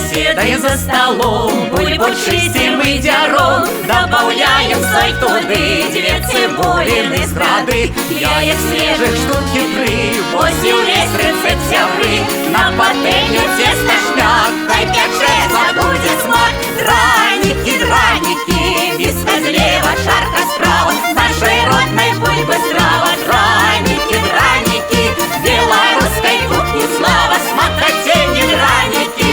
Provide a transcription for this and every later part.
беседой за столом, бульбочистим и дяром, добавляем соль туды, две цибулины с грады. Яек свежих штук хитры, бось увесь рецепт сябры. На пательню тесто шмяк, хай печется будет смак. Драники, драники, миска слева, шарка справа, нашей родной бульбы страва. Драники, драники, белорусской кухни слава, смакотени драники.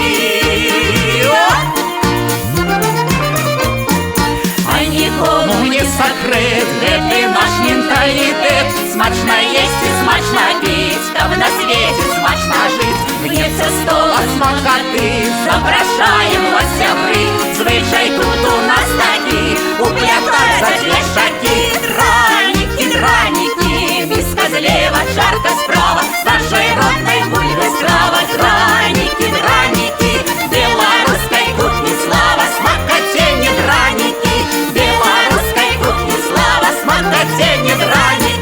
А никому не секрет, это наш менталитет. Смачно есть и смачно пить, там на свете смачно жить. Гнется стол от смакоты, запрошаем вас, сябры. Звычай тут у нас таки, уплетать за две шаги. Драники, драники, миска слева, жарко справа, нашей родной бульбы страва. Драники, драники, белорусской кухни слава, смакотени драники. Белорусской кухни слава, смакотени драники.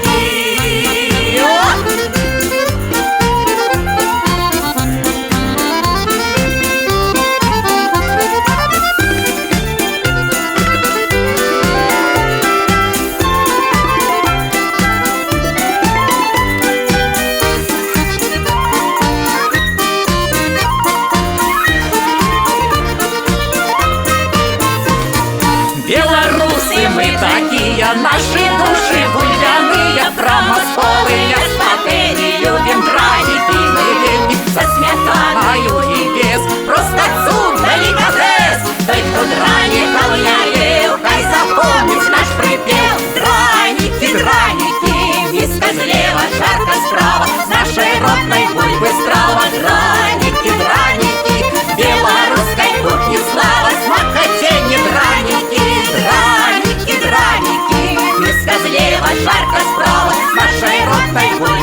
Белорусы мы такие, наши души бульвяные, промысловые спатери, любим драники мы вельми, со сметаною и без, просто цуд, деликатес. Той, кто драников не ел, хай запомнит наш припев. Драники, драники, миска слева, жарко справа, нашей родной бульбы страва. Драники, драники, белорусской кухни слава, смакотени драники. Драники, драники, миска слева, жарко справа, нашей родной бульбы.